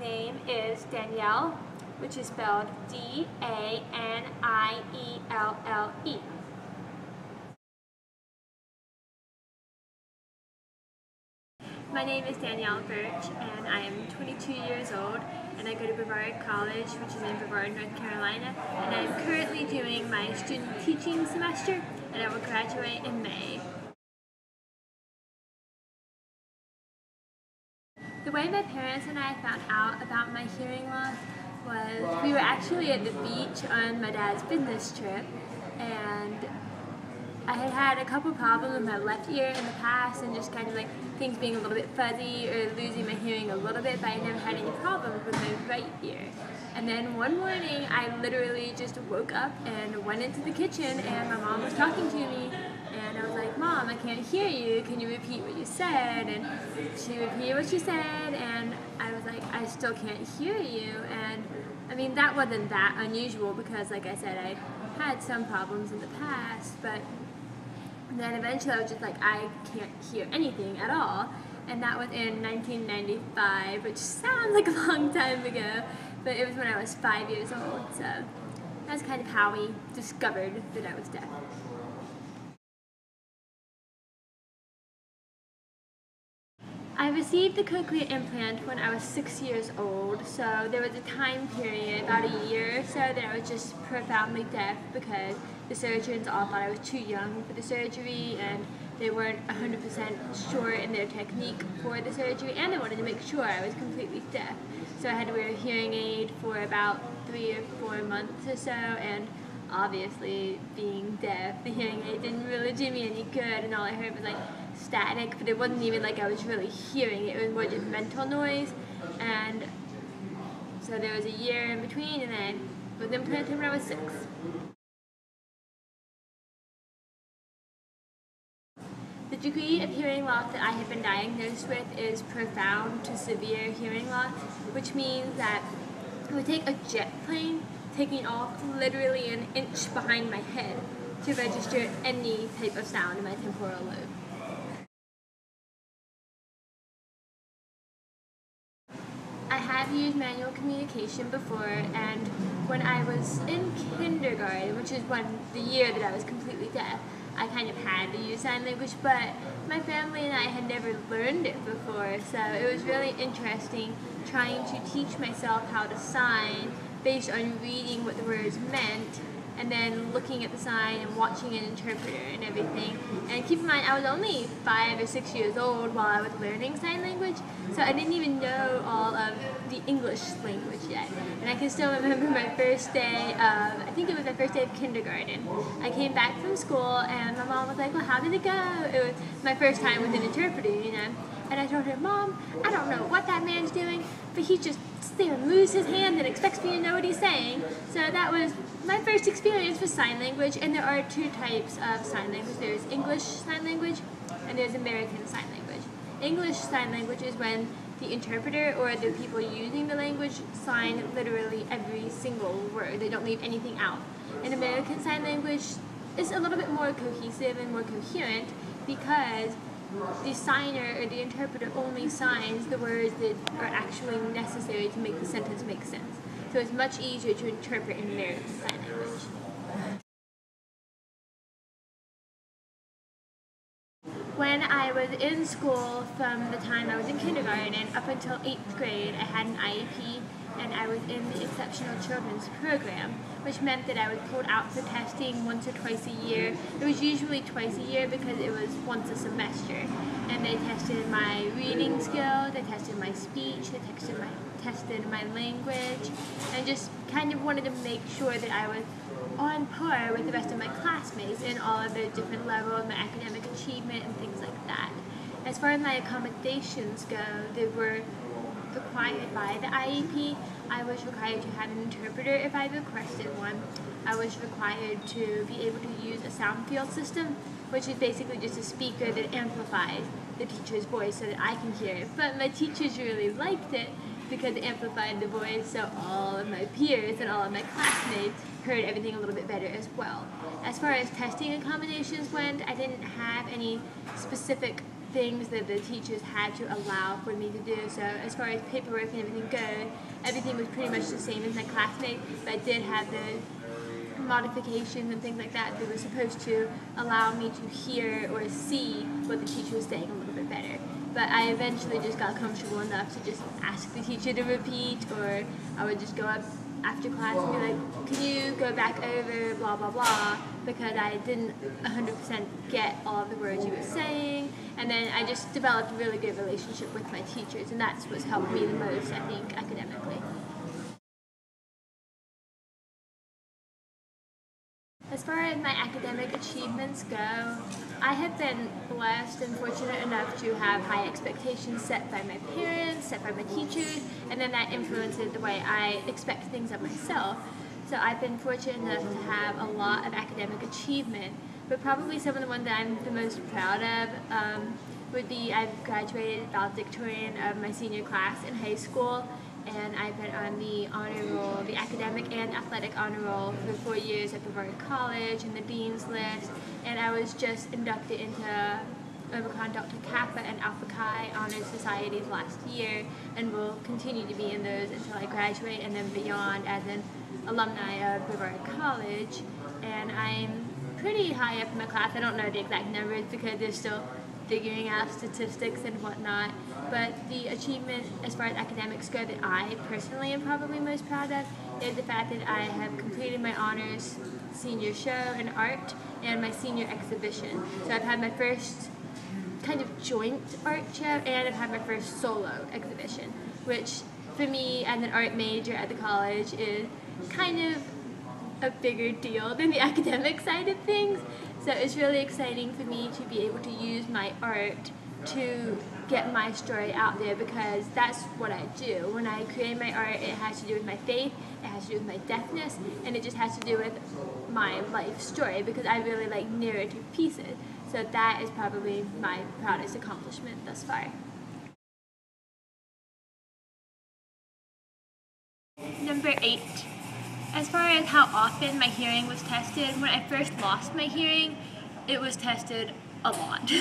name is Danielle, which is spelled D-A-N-I-E-L-L-E. My name is Danielle Burch, and I am 22 years old, and I go to Brevard College, which is in Brevard, North Carolina, and I am currently doing my student teaching semester, and I will graduate in May. The way my parents and I found out about my hearing loss was we were actually at the beach on my dad's business trip, and I had had a couple problems with my left ear in the past and just kind of like things being a little bit fuzzy or losing my hearing a little bit, but I never had any problems with my right ear. And then one morning I literally just woke up and went into the kitchen and my mom was talking to me, and I was like, "Mom, I can't hear you. Can you repeat what you said?" And she repeated what she said, and I was like, "I still can't hear you." And I mean, that wasn't that unusual because, like I said, I had some problems in the past, but then eventually I was just like, I can't hear anything at all. And that was in 1995, which sounds like a long time ago, but it was when I was 5 years old, so that's kind of how we discovered that I was deaf. I received the cochlear implant when I was 6 years old, so there was a time period, about a year or so, that I was just profoundly deaf because the surgeons all thought I was too young for the surgery and they weren't 100% sure in their technique for the surgery, and they wanted to make sure I was completely deaf. So I had to wear a hearing aid for about 3 or 4 months or so, and obviously being deaf, the hearing aid didn't really do me any good, and all I heard was like static, but it wasn't even like I was really hearing it. It was more just mental noise. And so there was a year in between, and then I was implanted when I was 6. The degree of hearing loss that I have been diagnosed with is profound to severe hearing loss, which means that it would take a jet plane taking off literally an inch behind my head to register any type of sound in my temporal lobe. I have used manual communication before, and when I was in kindergarten, which is the year that I was completely deaf, I kind of had to use sign language, but my family and I had never learned it before, so it was really interesting trying to teach myself how to sign based on reading what the words meant, and then looking at the sign and watching an interpreter and everything. And keep in mind, I was only 5 or 6 years old while I was learning sign language, so I didn't even know all of the English language yet. And I can still remember my first day of, I think it was my first day of kindergarten. I came back from school and my mom was like, "Well, how did it go?" It was my first time with an interpreter, you know. And I told her, "Mom, I don't know what that man's doing, but he just sits there and moves his hand and expects me to know what he's saying." So that was my first experience with sign language, and there are 2 types of sign language. There's English Sign Language and there's American Sign Language. English Sign Language is when the interpreter or the people using the language sign literally every single word. They don't leave anything out. And American Sign Language is a little bit more cohesive and more coherent because the signer or the interpreter only signs the words that are actually necessary to make the sentence make sense. So it's much easier to interpret in American Sign Language. When I was in school, from the time I was in kindergarten and up until 8th grade, I had an IEP, and I was in the Exceptional Children's Program, which meant that I was pulled out for testing once or twice a year. It was usually twice a year because it was once a semester. And they tested my reading skills, they tested my speech, they tested my language, and just kind of wanted to make sure that I was on par with the rest of my classmates in all of their different levels, my academic achievement and things like that. As far as my accommodations go, they were required by the IEP. I was required to have an interpreter if I requested one. I was required to be able to use a sound field system, which is basically just a speaker that amplifies the teacher's voice so that I can hear it. But my teachers really liked it because it amplified the voice, so all of my peers and all of my classmates heard everything a little bit better as well. As far as testing accommodations went, I didn't have any specific things that the teachers had to allow for me to do. So as far as paperwork and everything goes, everything was pretty much the same as my classmates, but I did have the modifications and things like that. They were supposed to allow me to hear or see what the teacher was saying a little bit better. But I eventually just got comfortable enough to just ask the teacher to repeat, or I would just go up after class and be like, can you go back over blah blah blah, because I didn't 100% get all of the words you were saying. And then I just developed a really good relationship with my teachers, and that's what's helped me the most, I think, academically. As far as my academic achievements go, I have been blessed and fortunate enough to have high expectations set by my parents, set by my teachers, and then that influences the way I expect things of myself. So I've been fortunate enough to have a lot of academic achievement, but probably some of the ones that I'm the most proud of would be I've graduated valedictorian of my senior class in high school, and I've been on the honor roll, the academic and athletic honor roll for 4 years at Brevard College and the Dean's List, and I was just inducted into Omicron Delta Kappa and Alpha Chi honor societies last year, and will continue to be in those until I graduate and then beyond as an alumni of Brevard College. And I'm pretty high up in my class. I don't know the exact numbers because they're still figuring out statistics and whatnot, but the achievement as far as academics go that I personally am probably most proud of is the fact that I have completed my honors senior show in art and my senior exhibition. So I've had my first kind of joint art show, and I've had my first solo exhibition, which for me as an art major at the college is kind of a bigger deal than the academic side of things. So it's really exciting for me to be able to use my art to get my story out there, because that's what I do. When I create my art, it has to do with my faith, it has to do with my deafness, and it just has to do with my life story, because I really like narrative pieces. So that is probably my proudest accomplishment thus far. Number 8. As far as how often my hearing was tested, when I first lost my hearing, it was tested a lot.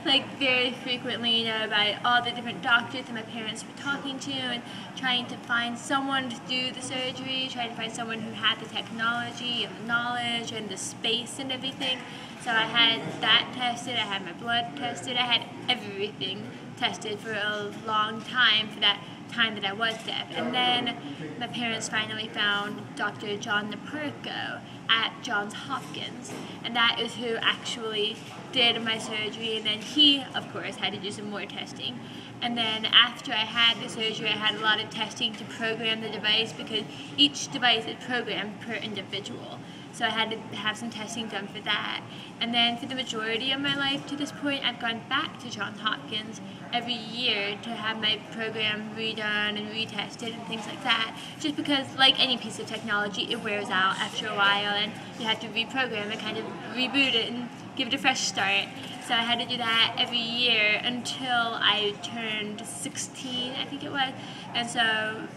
Like very frequently, by all the different doctors that my parents were talking to, and trying to find someone to do the surgery, trying to find someone who had the technology and the knowledge and the space and everything. So I had that tested, I had my blood tested, I had everything tested for a long time for that time that I was deaf. And then my parents finally found Dr. John Naparco at Johns Hopkins, and that is who actually did my surgery, and then he, of course, had to do some more testing. And then after I had the surgery, I had a lot of testing to program the device, because each device is programmed per individual. So I had to have some testing done for that. And then for the majority of my life to this point, I've gone back to Johns Hopkins every year to have my program redone and retested and things like that. Just because, like any piece of technology, it wears out after a while, and you have to reprogram it, kind of reboot it and give it a fresh start. So I had to do that every year until I turned 16, I think it was. And so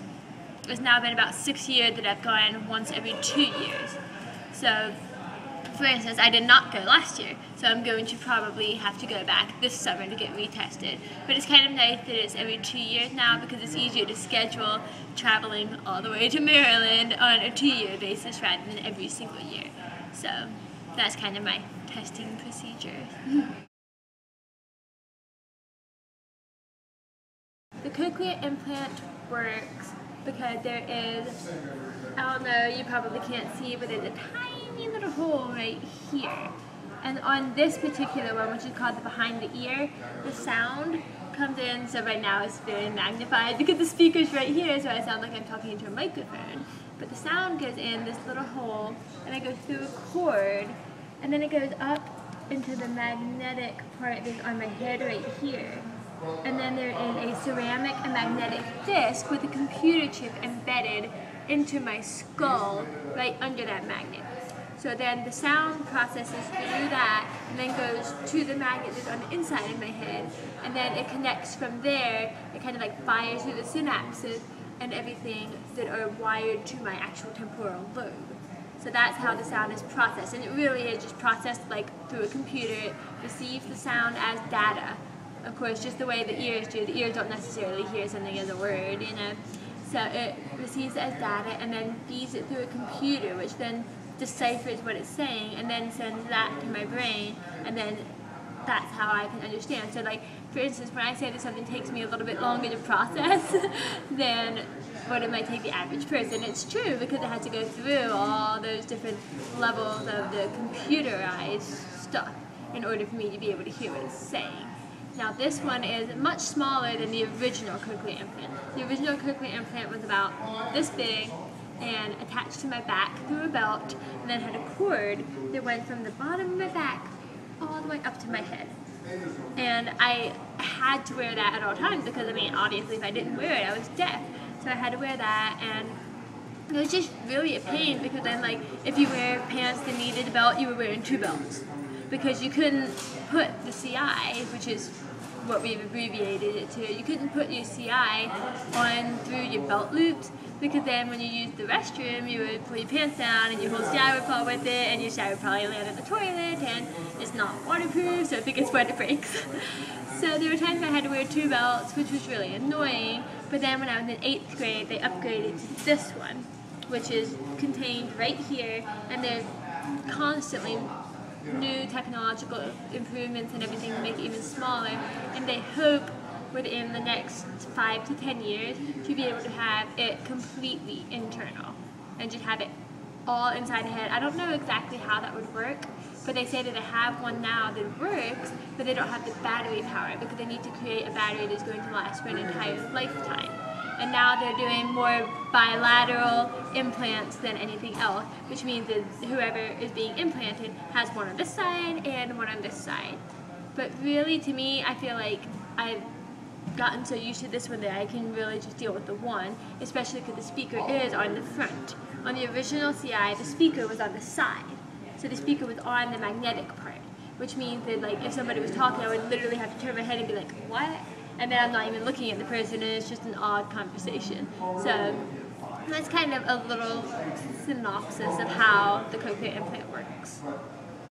it's now been about 6 years that I've gone once every 2 years. So, for instance, I did not go last year, so I'm going to probably have to go back this summer to get retested. But it's kind of nice that it's every 2 years now, because it's easier to schedule traveling all the way to Maryland on a 2-year basis rather than every single year. So that's kind of my testing procedure. The cochlear implant works because there is, I don't know, you probably can't see, but there's a tiny little hole right here. And on this particular one, which is called the behind the ear, the sound comes in, so right now it's very magnified because the speaker's right here, so I sound like I'm talking into a microphone. But the sound goes in this little hole, and it goes through a cord, and then it goes up into the magnetic part that's on my head right here. And then there is a ceramic and magnetic disc with a computer chip embedded into my skull right under that magnet. So then the sound processes through that and then goes to the magnet that's on the inside of my head, and then it connects from there. It kind of like fires through the synapses and everything that are wired to my actual temporal lobe. So that's how the sound is processed, and it really is just processed like through a computer. It receives the sound as data of course, just the way the ears do. The ears don't necessarily hear something as a word, you know. So it receives it as data and then feeds it through a computer, which then deciphers what it's saying and then sends that to my brain, and then that's how I can understand. So like, for instance, when I say that something takes me a little bit longer to process than what it might take the average person, it's true because it has to go through all those different levels of the computerized stuff in order for me to be able to hear what it's saying. Now this one is much smaller than the original cochlear implant. The original cochlear implant was about this big and attached to my back through a belt, and then had a cord that went from the bottom of my back all the way up to my head. And I had to wear that at all times because, I mean, obviously if I didn't wear it, I was deaf. So I had to wear that, and it was just really a pain because then, like, if you wear pants that needed a belt, you were wearing 2 belts. Because you couldn't put the CI, which is what we've abbreviated it to, you couldn't put your CI on through your belt loops, because then when you used the restroom, you would pull your pants down and your whole CI would fall with it, and your CI would probably land in the toilet, and it's not waterproof, so if it gets wet, it breaks. So there were times I had to wear 2 belts, which was really annoying, but then when I was in 8th grade, they upgraded to this one, which is contained right here, and they're constantly new technological improvements and everything to make it even smaller, and they hope within the next 5 to 10 years to be able to have it completely internal and just have it all inside the head. I don't know exactly how that would work, but they say that they have one now that works, but they don't have the battery power because they need to create a battery that's going to last for an entire lifetime. And now they're doing more bilateral implants than anything else, which means that whoever is being implanted has one on this side and one on this side. But really, to me, I feel like I've gotten so used to this one that I can really just deal with the one, especially because the speaker is on the front. On the original CI, the speaker was on the side. So the speaker was on the magnetic part, which means that, like, if somebody was talking, I would literally have to turn my head and be like, what? And then I'm not even looking at the person, and it's just an odd conversation. So that's kind of a little synopsis of how the cochlear implant works.